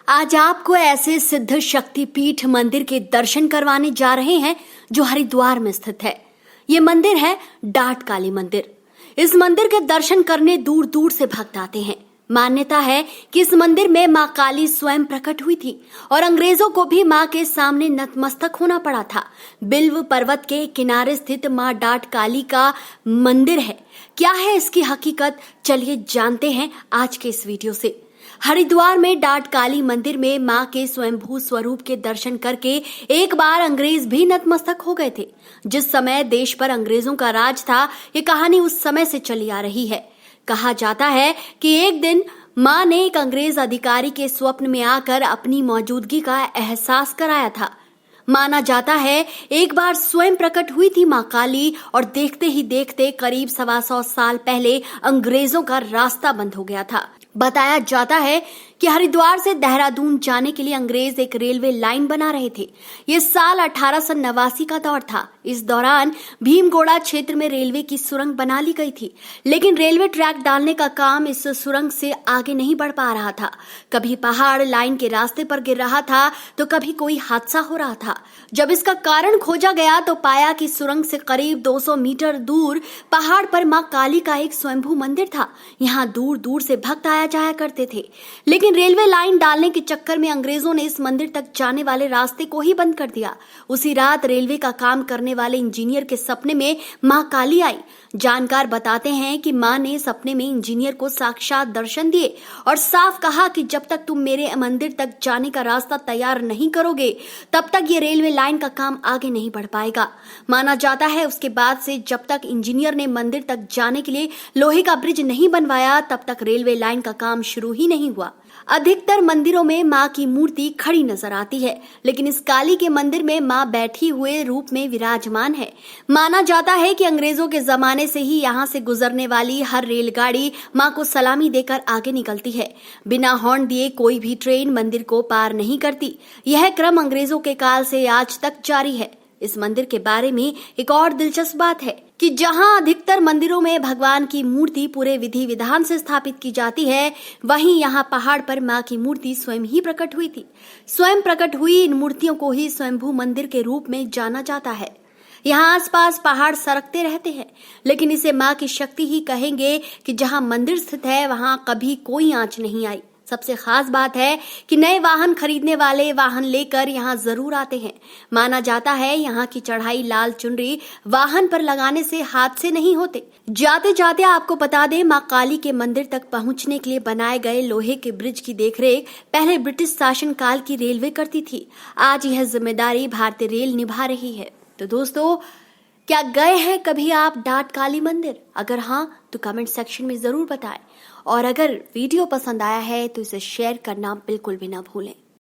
आज आपको ऐसे सिद्ध शक्तिपीठ मंदिर के दर्शन करवाने जा रहे हैं जो हरिद्वार में स्थित है। ये मंदिर है डाट काली मंदिर। इस मंदिर के दर्शन करने दूर दूर से भक्त आते हैं। मान्यता है कि इस मंदिर में मां काली स्वयं प्रकट हुई थी और अंग्रेजों को भी मां के सामने नतमस्तक होना पड़ा था। बिल्व पर्वत के किनारे स्थित मां डाट काली का मंदिर है। क्या है इसकी हकीकत, चलिए जानते हैं आज के इस वीडियो से। हरिद्वार में डाट काली मंदिर में मां के स्वयंभू स्वरूप के दर्शन करके एक बार अंग्रेज भी नतमस्तक हो गए थे। जिस समय देश पर अंग्रेजों का राज था, ये कहानी उस समय से चली आ रही है। कहा जाता है कि एक दिन मां ने एक अंग्रेज अधिकारी के स्वप्न में आकर अपनी मौजूदगी का एहसास कराया था। माना जाता है एक बार स्वयं प्रकट हुई थी मां काली और देखते ही देखते करीब 125 साल पहले अंग्रेजों का रास्ता बंद हो गया था। बताया जाता है कि हरिद्वार से देहरादून जाने के लिए अंग्रेज एक रेलवे लाइन बना रहे थे। ये साल 1889 का दौर था। इस दौरान भीमगोड़ा क्षेत्र में रेलवे की सुरंग बना ली गई थी, लेकिन रेलवे ट्रैक डालने का काम इस सुरंग से आगे नहीं बढ़ पा रहा था। कभी पहाड़ लाइन के रास्ते पर गिर रहा था तो कभी कोई हादसा हो रहा था। जब इसका कारण खोजा गया तो पाया कि सुरंग से करीब 200 मीटर दूर पहाड़ पर मां काली का एक स्वयंभू मंदिर था। यहाँ दूर दूर से भक्त आया जाया करते थे, लेकिन रेलवे लाइन डालने के चक्कर में अंग्रेजों ने इस मंदिर तक जाने वाले रास्ते को ही बंद कर दिया। उसी रात रेलवे का काम करने वाले इंजीनियर के सपने में मां काली आई। जानकार बताते हैं कि मां ने सपने में इंजीनियर को साक्षात दर्शन दिए और साफ कहा कि जब तक तुम मेरे मंदिर तक जाने का रास्ता तैयार नहीं करोगे, तब तक ये रेलवे लाइन का काम आगे नहीं बढ़ पाएगा। माना जाता है उसके बाद से जब तक इंजीनियर ने मंदिर तक जाने के लिए लोहे का ब्रिज नहीं बनवाया, तब तक रेलवे लाइन का काम शुरू ही नहीं हुआ। अधिकतर मंदिरों में मां की मूर्ति खड़ी नजर आती है, लेकिन इस काली के मंदिर में मां बैठी हुए रूप में विराजमान है। माना जाता है कि अंग्रेजों के जमाने से ही यहाँ से गुजरने वाली हर रेलगाड़ी मां को सलामी देकर आगे निकलती है। बिना हॉर्न दिए कोई भी ट्रेन मंदिर को पार नहीं करती। यह क्रम अंग्रेजों के काल से आज तक जारी है। इस मंदिर के बारे में एक और दिलचस्प बात है कि जहां अधिकतर मंदिरों में भगवान की मूर्ति पूरे विधि विधान से स्थापित की जाती है, वहीं यहां पहाड़ पर मां की मूर्ति स्वयं ही प्रकट हुई थी। स्वयं प्रकट हुई इन मूर्तियों को ही स्वयंभू मंदिर के रूप में जाना जाता है। यहाँ आसपास पहाड़ सरकते रहते हैं, लेकिन इसे मां की शक्ति ही कहेंगे कि जहां मंदिर स्थित है वहां कभी कोई आंच नहीं आई। सबसे खास बात है कि नए वाहन खरीदने वाले वाहन लेकर यहाँ जरूर आते हैं। माना जाता है यहाँ की चढ़ाई लाल चुनरी वाहन पर लगाने से हादसे नहीं होते। जाते जाते आपको बता दें, मां काली के मंदिर तक पहुंचने के लिए बनाए गए लोहे के ब्रिज की देखरेख पहले ब्रिटिश शासन काल की रेलवे करती थी। आज यह जिम्मेदारी भारतीय रेल निभा रही है। तो दोस्तों, क्या गए हैं कभी आप डाट काली मंदिर? अगर हाँ तो कमेंट सेक्शन में जरूर बताएं, और अगर वीडियो पसंद आया है तो इसे शेयर करना बिल्कुल भी ना भूलें।